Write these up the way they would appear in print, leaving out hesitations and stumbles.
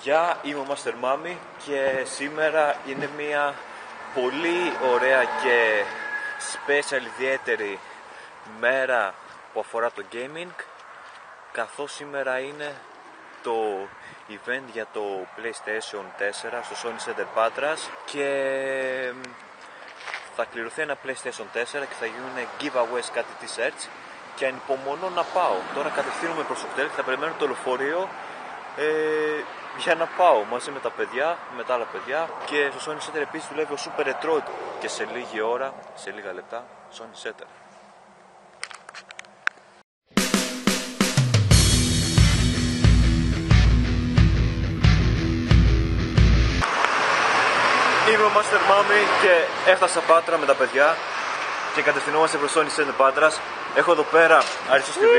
Γεια, είμαι ο Master Mami και σήμερα είναι μια πολύ ωραία και special ιδιαίτερη μέρα που αφορά το gaming, καθώς σήμερα είναι το event για το PlayStation 4 στο Sony Center Patras και θα κληρωθεί ένα PlayStation 4 και θα γίνουν giveaways, κάτι t-shirts και ανυπομονώ να πάω. Τώρα κατευθύνομαι προς το κτέλ και θα περιμένω το λεωφορείο για να πάω μαζί με τα παιδιά, με τα άλλα παιδιά, και στο Sony Center επίσης δουλεύει ο Super Retroid και σε λίγη ώρα, σε λίγα λεπτά, Sony Center. Είμαι ο Master Mami και έφτασα Πάτρα με τα παιδιά και κατευθυνόμαστε προς Sony Center Πάτρας. Έχω εδώ πέρα Αριστός TV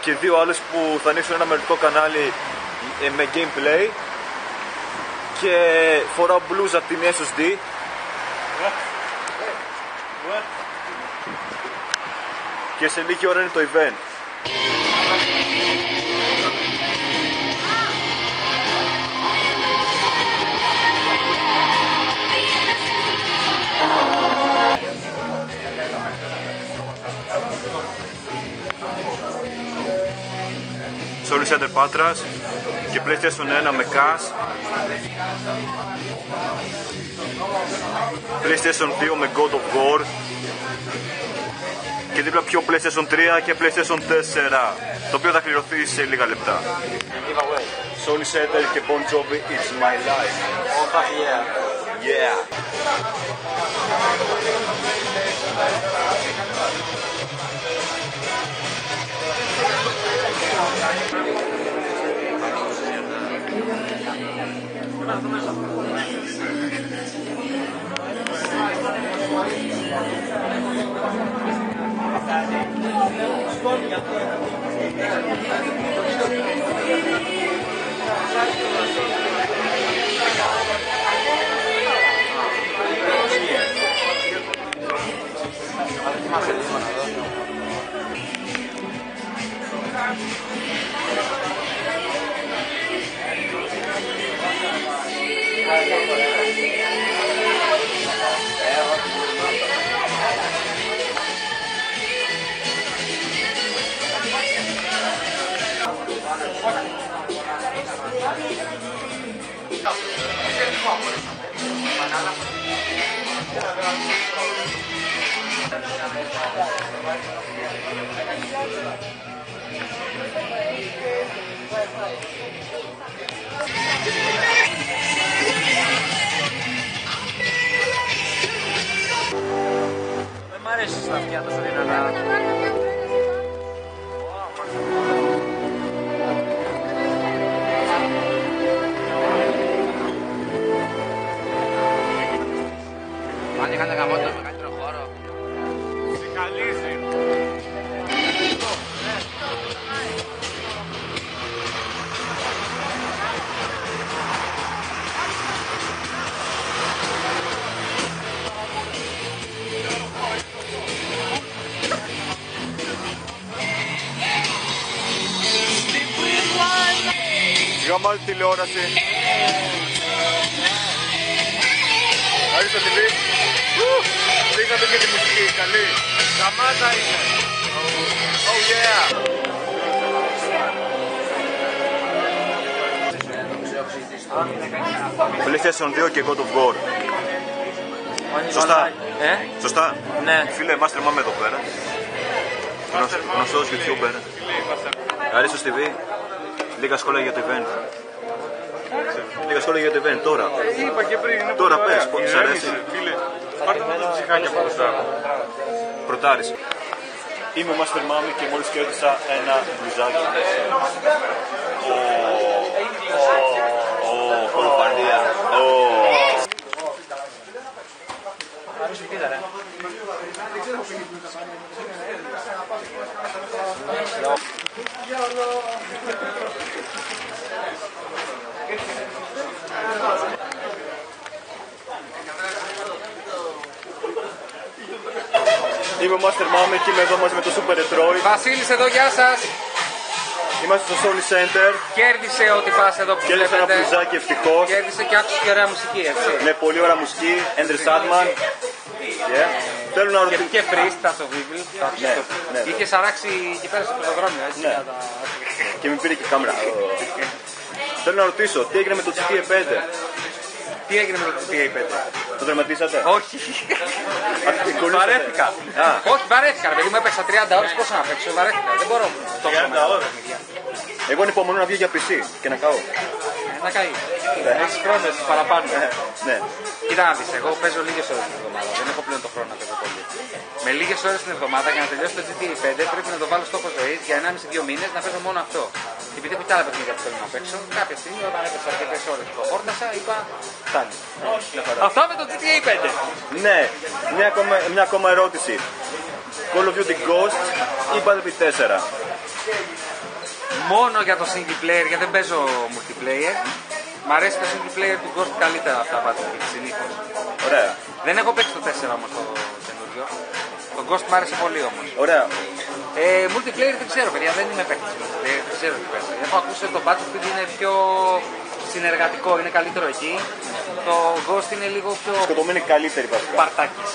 και δύο άλλους που θα ανοίξουν ένα μερικό κανάλι με gameplay και φοράω blues από την SSD. Και σε λίγη ώρα είναι το event. Sony Center Patras και PlayStation 1 με cash, PlayStation 2 με God of War και δίπλα πιο PlayStation 3 και PlayStation 4, το οποίο θα κληρωθεί σε λίγα λεπτά. Sony Center και Bon Jovi, It's My Life. Yeah. Δεν μ' αρέσει στα αυτιά τόσο δυνατά. Αν είχαν γαμώ το μεγαλύτερο χώρο. Συγχαλίζει. Σιγά άλλη τηλεόραση. Αριστό TV. Δείχνατε και τη μουσική, καλή. Καμάτα είναι. Oh yeah. PlayStation 2 και God of War. Σωστά. Σωστά. Ναι. Φίλε, Master Mami εδώ πέρα. Γνωστός YouTuber. Αριστός TV. Λίγα σχόλια για το event. Λίγα σχόλια για το event τώρα. Είπα και πριν. Τώρα πες, πώς σου αρέσει. Φίλε, πάρτε με το ψυχάκι από μπροστά. Πρωτάρης. Είμαι ο Master Mami και μόλις κέρδισα ένα μπλουζάκι. Κολοπανία. Είμαι ο Master Mami και είμαι εδώ μαζί με το Super Retroid. Βασίλης εδώ, γεια σας. Είμαστε στο Sony Center. Κέρδισε ό,τι πας εδώ που Κέρδισε ένα βλέπετε. μπλουζάκι ευτυχώς. Κέρδισε και άκουσε και ωραία μουσική, έτσι. Ναι, πολύ ωραία μουσική. Έντρε Σάντμαν. Θέλω να ρωτήσω. Και Priest, τα στο Βίβλ. Ναι. Είχες αράξει εκεί πέρα στο πεζοδρόμιο, έτσι. Ναι. Και με πήρε και κάμερα. Θέλω να ρωτήσω, τι έγινε με το GTA 5. Τι έγινε με το GTA 5. Το τερματίσατε. Όχι. Κολλήσατε. Βαρέθηκα. Α. Όχι, βαρέθηκα. Ρε παιδί μου, έπαιξα 30 ώρες. Πόσο να παίξω, βαρέθηκα. Δεν μπορώ. 30 ώρες. Εγώ ανυπομονώ να βγει για PC και να καώ. Να καεί. Έχεις χρόνο παραπάνω. Ναι. Κοίτα να δεις, εγώ παίζω λίγες ώρες την εβδομάδα. Δεν έχω πλέον το χρόνο να παίζω πολύ. Με λίγες ώρες την εβδομάδα για να τελειώσω το GTA 5 πρέπει να το βάλω στόχο ζωής για 1,5-2 μήνες να παίζω μόνο αυτό. Και επειδή έχω και άλλα παιχνίδια που θέλω να παίξω, κάποια στιγμή όταν έπαιξα αρκετές ώρες που το χόρτασα, είπα φτάνει. Αυτά με το GTA 5. Ναι, μια ακόμα ερώτηση. Call of Duty Ghost ή Battlefield 4. Μόνο για το single player, γιατί δεν παίζω multiplayer. Μ' αρέσει το single player του Ghost καλύτερα από τα Battlefield συνήθως. Ωραία. Δεν έχω παίξει το 4 όμως το καινούριο. Το Ghost μ' άρεσε πολύ όμως. Ωραία. Multiplayer δεν ξέρω, παιδιά, δεν είμαι παίκτης multiplayer, δεν ξέρω τι παίζει. Έχω ακούσει ότι το Battlefield είναι πιο συνεργατικό, είναι καλύτερο εκεί. Το Ghost είναι λίγο πιο Σκοτωμένη καλύτερη βασικά. παρτάκης.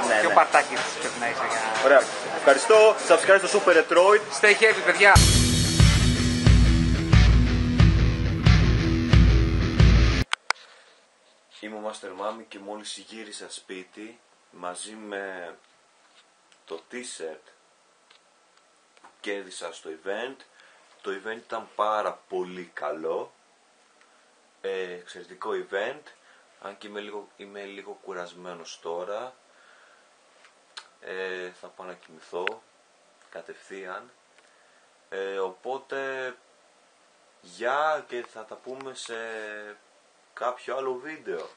Ναι, Πιο ναι. παρτάκης πρέπει να είσαι για... Ωραία. Ευχαριστώ. Subscribe στο Super Retroid. Stay happy, παιδιά. Είμαι ο Master Mami και μόλις γύρισα σπίτι μαζί με το t-shirt που κέρδισα στο event. Το event ήταν πάρα πολύ καλό, εξαιρετικό event, αν και είμαι λίγο κουρασμένος τώρα. Θα πάω να κοιμηθώ κατευθείαν, οπότε γεια και θα τα πούμε σε κάποιο άλλο βίντεο.